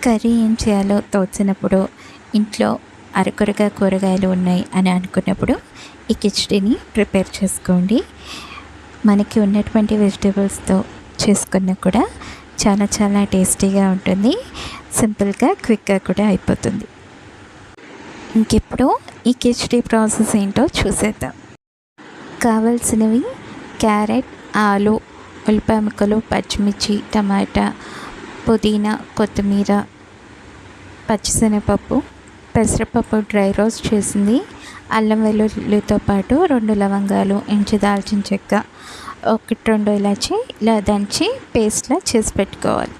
Curry ఏం చేయాలో తోచినప్పుడు, ఇంట్లో అరకొరగా కూరగాయలు ఉన్నాయి అని అనుకున్నప్పుడు ఈ కిచిడీని ప్రిపేర్ చేసుకోండి. మనకి ఉన్నటువంటి వెజిటేబుల్స్తో చేసుకున్నా కూడా చాలా చాలా టేస్టీగా ఉంటుంది. సింపుల్గా క్విక్గా కూడా అయిపోతుంది. ఇంకిప్పుడు ఈ కిచిడీ ప్రాసెస్ ఏంటో చూసేద్దాం. కావాల్సినవి క్యారెట్, ఆలు, ఉల్లిపాయ ముక్కలు, పచ్చిమిర్చి, టమాటా, పుదీనా, కొత్తిమీర, పచ్చిశనగపప్పు, పెసరపప్పు డ్రై రోస్ట్ చేసింది, అల్లం వెల్లుల్లితో పాటు 2 లవంగాలు, ఇంచు దాల్చిన చెక్క, 1-2 ఇలాచి ఇలా దంచి పేస్ట్లా చేసి పెట్టుకోవాలి.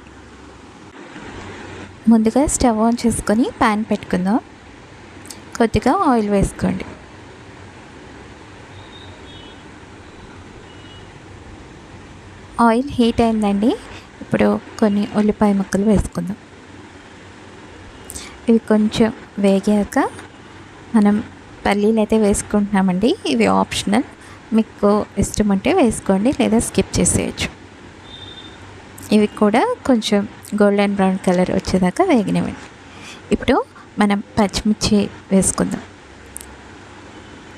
ముందుగా స్టవ్ ఆన్ చేసుకొని ప్యాన్ పెట్టుకుందాం. కొద్దిగా ఆయిల్ వేసుకోండి. ఆయిల్ హీట్ అయిందండి. ఇప్పుడు కొన్ని ఉల్లిపాయ ముక్కలు వేసుకుందాం. ఇవి కొంచెం వేగాక మనం పల్లీలు అయితే వేసుకుంటున్నామండి. ఇవి ఆప్షనల్, మీకు ఇష్టం ఉంటే వేసుకోండి లేదా స్కిప్ చేసేయచ్చు. ఇవి కూడా కొంచెం గోల్డెన్ బ్రౌన్ కలర్ వచ్చేదాకా వేగనివ్వండి. ఇప్పుడు మనం పచ్చిమిర్చి వేసుకుందాం.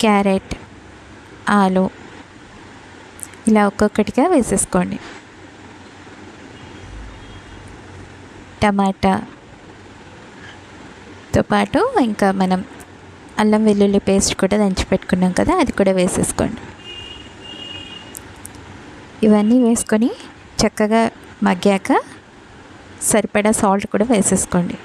క్యారెట్, ఆలు ఇలా ఒక్కొక్కటిగా వేసేసుకోండి. టమాటాతో పాటు ఇంకా మనం అల్లం వెల్లుల్లి పేస్ట్ కూడా దంచి పెట్టుకున్నాం కదా, అది కూడా వేసేసుకోండి. ఇవన్నీ వేసుకొని చక్కగా మగ్గాక సరిపడా సాల్ట్ కూడా వేసేసుకోండి.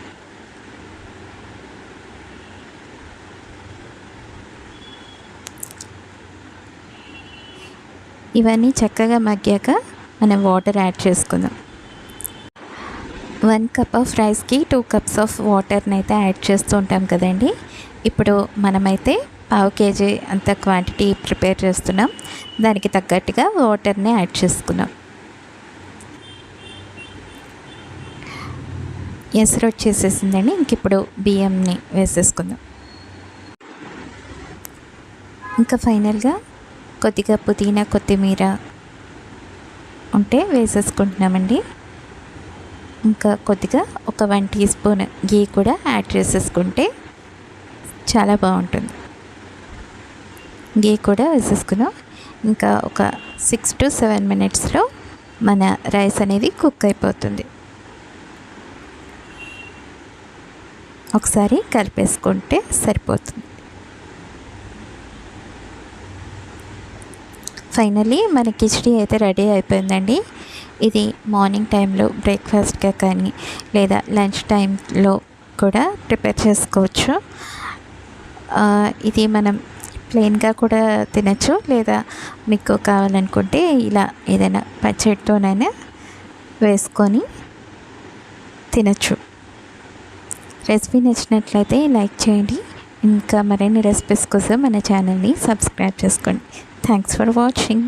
ఇవన్నీ చక్కగా మగ్గాక మనం వాటర్ యాడ్ చేసుకుందాం. 1 కప్ ఆఫ్ రైస్కి 2 కప్స్ ఆఫ్ వాటర్ని అయితే యాడ్ చేస్తూ ఉంటాం కదండి. ఇప్పుడు మనమైతే 1/2 కేజీ అంత క్వాంటిటీ ప్రిపేర్ చేస్తున్నాం. దానికి తగ్గట్టుగా వాటర్ని యాడ్ చేసుకున్నాం. ఎసరు వచ్చేసేసిందండి. ఇంక ఇప్పుడు బియ్యంని వేసేసుకుందాం. ఇంకా ఫైనల్గా కొద్దిగా పుదీనా, కొత్తిమీర ఉంటే వేసేసుకుంటున్నామండి. ఇంకా కొద్దిగా ఒక 1 టీ స్పూన్ గీ కూడా యాడ్ చేసేసుకుంటే చాలా బాగుంటుంది. గీ కూడా వేసేసుకున్నాం. ఇంకా ఒక 6 to 7 మినిట్స్లో మన రైస్ అనేది కుక్ అయిపోతుంది. ఒకసారి కలిపేసుకుంటే సరిపోతుంది. ఫైనల్లీ మన కిచిడీ అయితే రెడీ అయిపోయిందండి. ఇది మార్నింగ్ టైంలో బ్రేక్ఫాస్ట్గా కానీ లేదా లంచ్ టైంలో కూడా ప్రిపేర్ చేసుకోవచ్చు. ఇది మనం ప్లెయిన్గా కూడా తినచ్చు, లేదా మీకు కావాలనుకుంటే ఇలా ఏదైనా పచ్చడితోనైనా వేసుకొని తినచ్చు. రెసిపీ నచ్చినట్లయితే లైక్ చేయండి. ఇంకా మరిన్ని రెసిపీస్ కోసం మన ఛానల్ని సబ్స్క్రైబ్ చేసుకోండి. Thanks for watching.